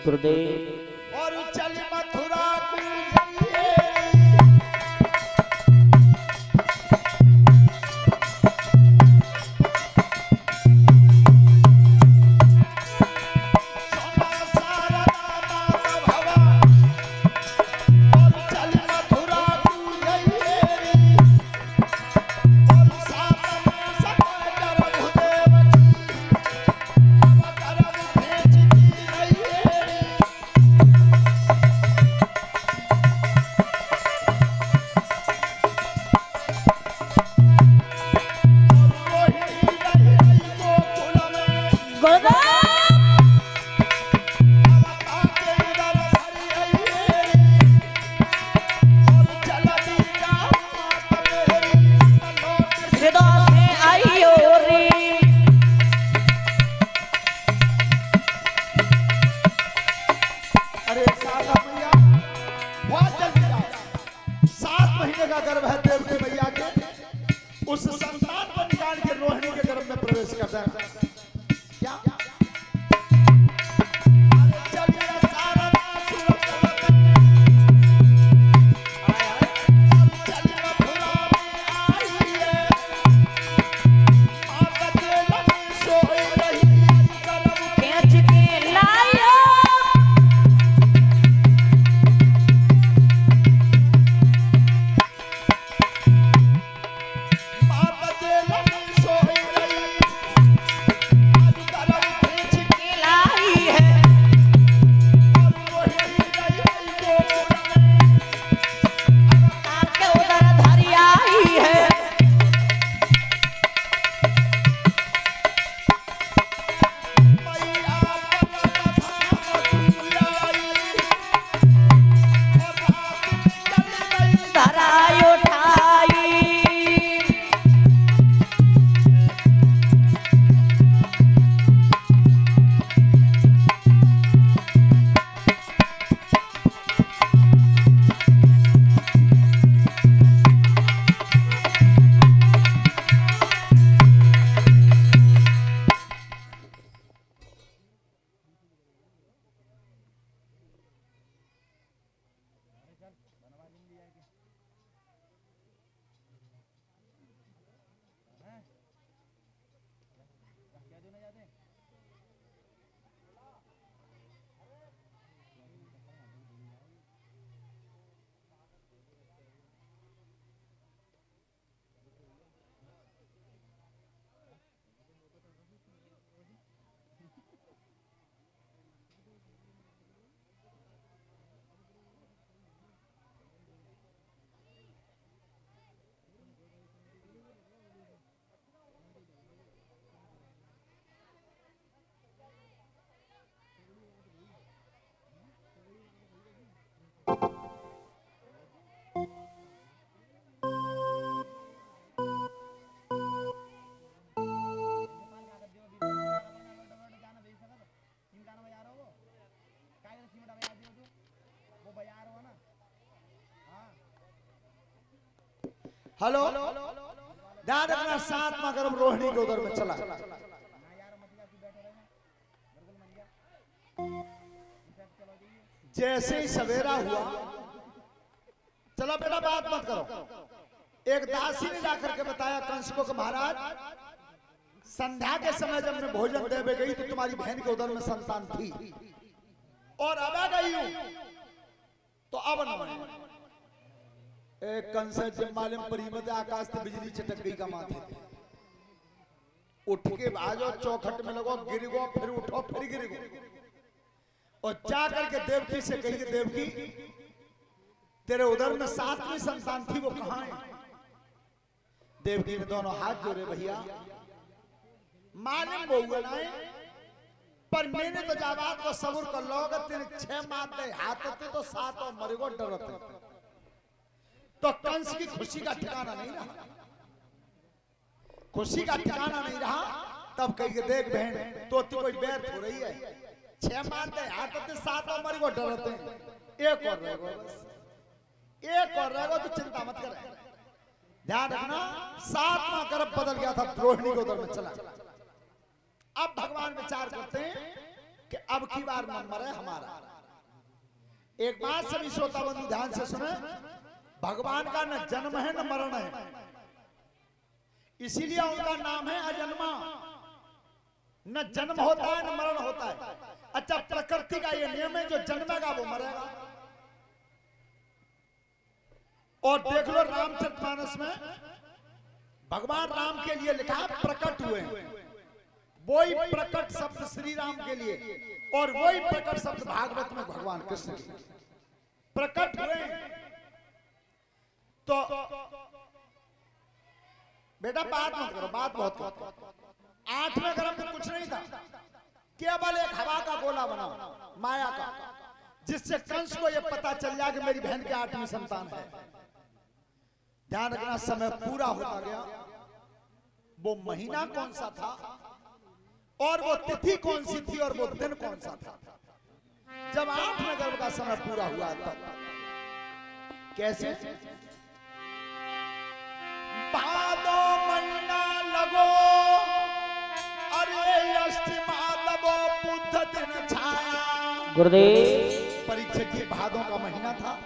गुरुदेव। और चल मथुरा गर्भ है देव के भैया के, उस संतान को निकाल के रोहिणी के गर्भ में प्रवेश करता है। क्या हेलो, ध्यान रखना, सातवां गर्भ रोहिणी के उदर में चला। जैसे ही सवेरा हुआ, चलो बेटा बात मत करो। एक दासी ने जाकर के बताया कंस को कि महाराज, संध्या के समय जब मैं भोजन देवे गई तो तुम्हारी बहन के उदर में संतान थी और अब आ गई हूं, तो अब न एक कंस जमालम परिमत आकाश से बिजली चटक गई का माथे, उठ के भाजो, चौखट में लगो, गिर गो, फिर उठो, फिर गिर गो, और जा करके देवकी से कही कि देवकी, तेरे उदर में सातवीं संतान थी, वो कहां है? देवकी ने दोनों हाथ जोड़े, भैया मालूम बहुआ ना है, पर मैंने तो जाबात को सबूर कर लोग, तेरे 6 माते हाथ तो 7 और मरेगो डरते। तो कंस की खुशी का ठिकाना नहीं रहा, खुशी का ठिकाना नहीं रहा। तब कही देख बहन, तो कोई बैर हो रही है, 6 मारते हाथ से 7 और मरी को डरते हैं, एक और रहेगा, बस एक और रहेगा, तो चिंता मत कर। ध्यान रखना, 7वां गर्भ बदल गया था, रोहिणी के उदर में चला। अब भगवान विचार करते हैं कि अब की बार नंबर है हमारा। एक बात सभी श्रोता बंधु ध्यान से सुने, भगवान का न जन्म है न मरण है, इसीलिए उनका नाम है अजन्मा। न जन्म होता है न मरण होता है। अच्छा, प्रकृति का ये नियम है, जो जन्मेगा वो मरेगा। और देख लो रामचरितमानस में भगवान राम के लिए लिखा प्रकट हुए, वही प्रकट शब्द श्री राम के लिए, और वही प्रकट शब्द भागवत में भगवान कृष्ण के लिए प्रकट हुए। तो बेटा बात मत करो, बात बहुत करो। 8वें ग्रह में कुछ नहीं था, केवल एक हवा का गोला बना माया का, जिससे कंस को यह पता चल जाए कि मेरी बहन के 8वीं संतान है। ध्यान रखना, समय पूरा होता गया। वो महीना कौन सा था और वो तिथि कौन सी थी और वो दिन कौन सा था, जब 8वें गर्भ का समय पूरा हुआ तब कैसे? भादो महीना लगो, अरे अष्टमा तबो बुध दिन छाया। गुरुदेव परीक्षा की भादों का महीना था,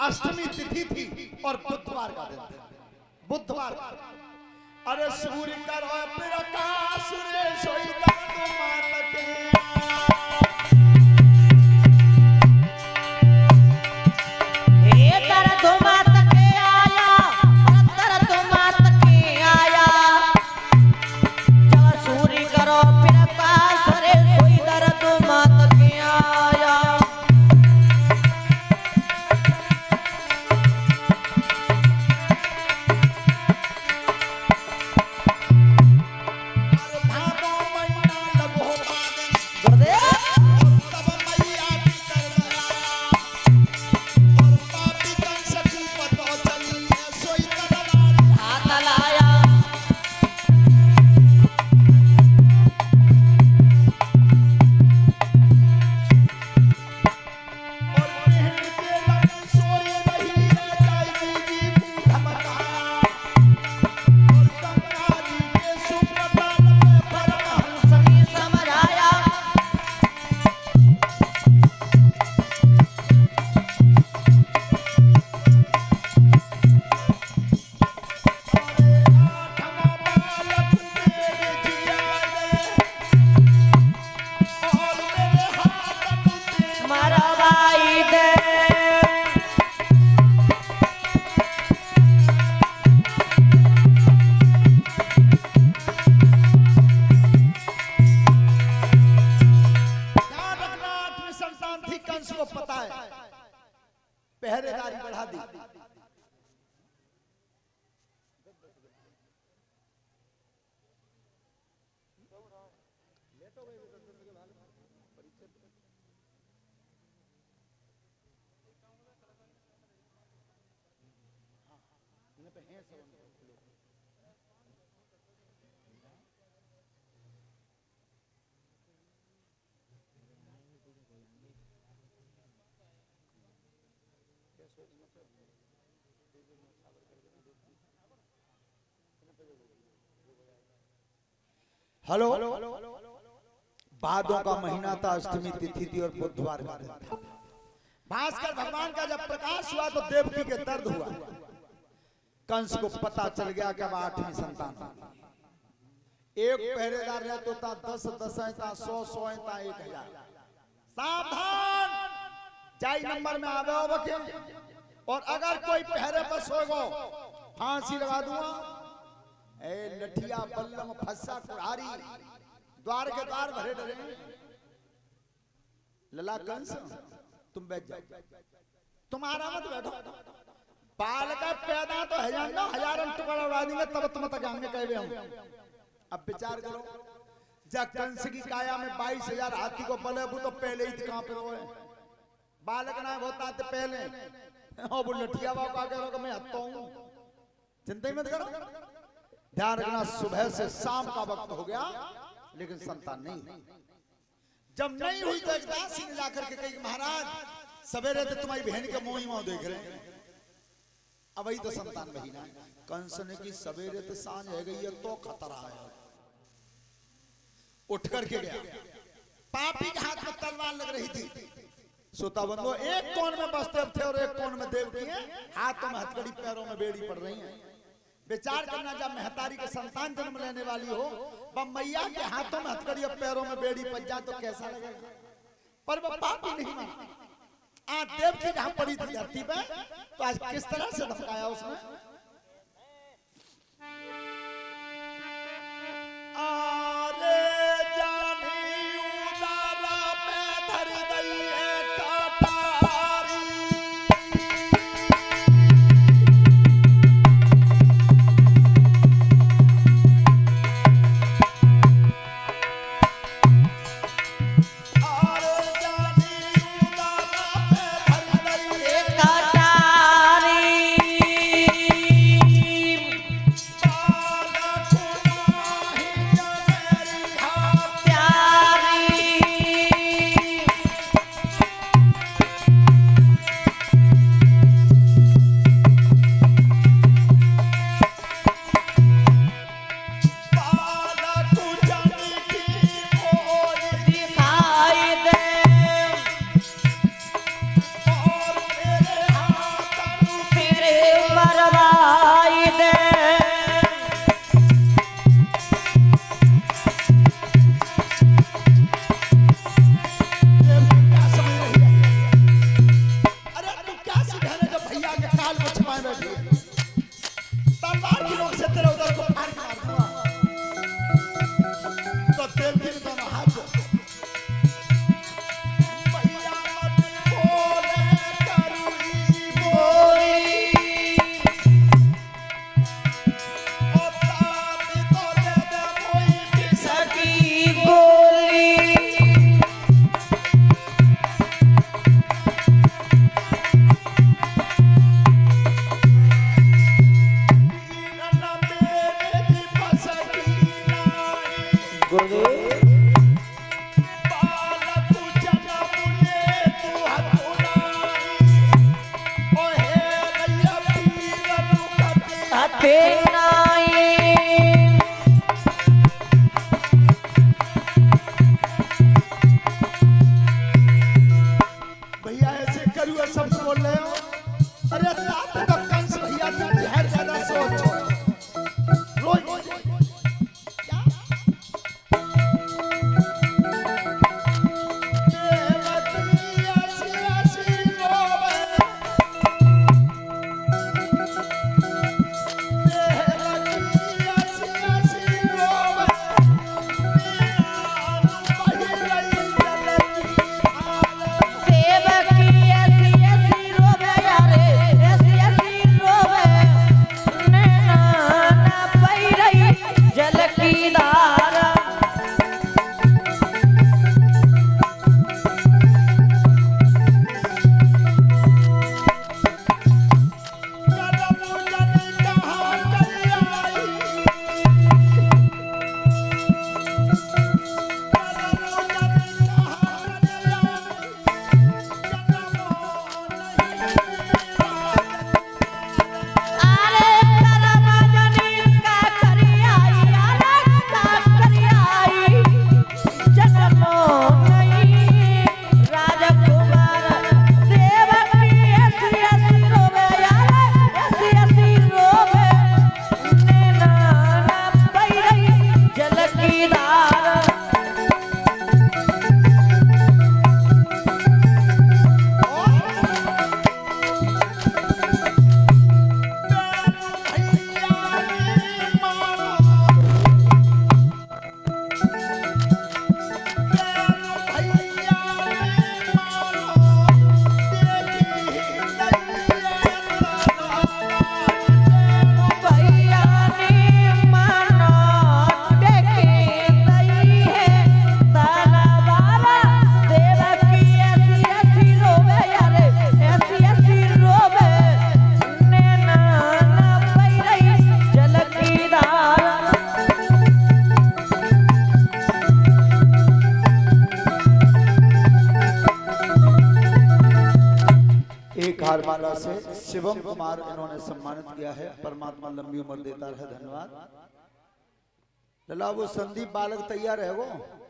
अष्टमी तिथि थी और बुधवार का दिन था। बुधवार का, अरे सूर्य करो प्रकाश रे सोई दादो मात के, हे दर्द मात के आया, दर्द मात के आया, जब सूर्य करो प्रकाश रे सोई दर्द मात के आया। पहरेदारी बढ़ा दी। हेलो, भादों का महीना था, अष्टमी तिथि थी और बुधवार का दिन था। भास्कर भगवान का जब प्रकाश हुआ तो देवकी के दर्द हुआ। कंस को पता चल गया कि अब 8वीं संतान है। एक पहरेदार रहता था, 10 10 था, 100 100 था, 1000। सावधान, जाई नंबर में आवे हो बके, और अगर कोई पहरे पर सोएगो फांसी लगा दूंगा। ए लठिया बल्लम फस्सा कुहारी, द्वार के द्वार भरे डरे। लला कंस तुम बैठ जाओ, तुम्हारा मत बैठो। बाल का पैदा तो है जान, हजारों टुकड़ा उड़ा देंगे तब तुम तक आएंगे कहवे हम। अब विचार करो, जब कंस की काया में 22,000 हाथी को बले, वो तो पहले ही कहां पे रोए। बालक ना होता तो पहले, और वो लठिया बाबू का कह रहा मैं हत्ता हूं। चिंता ही मत करो। ध्यान रखना, सुबह से शाम का वक्त हो गया लेकिन संतान नहीं। जब नहीं हुई तो एक दासी ने जाकर के कही महाराज सवेरे तो तुम्हारी बहन के मुंह ही मुंह देख रहे हैं, अब वही तो संतान वही ना। कंस ने की सवेरे तो सांझ है गई है तो खतरा है। उठ करके गया, पापी के हाथ में तलवार लग रही थी। श्रोता बंधुओं, एक कोण में वसुदेव थे और एक कोण में देवकी हैं। हाथों में हथकड़ी, पैरों में बेड़ी पड़ रही है। विचार करना, जब महतारी के संतान जन्म लेने वाली हो, वह मैया के हाथों में हथकड़ी और पैरों में बेड़ी पड़ जाए तो कैसा लगेगा। पर वह पापी नहीं माना। आज देवकी जहां पड़ी थी धरती पे, तो आज किस तरह से धमकाया उसने। हारमाला से शिवम कुमार इन्होंने सम्मानित किया है। परमात्मा लंबी उम्र देता रहे। धन्यवाद। लला वो संदीप बालक तैयार है वो।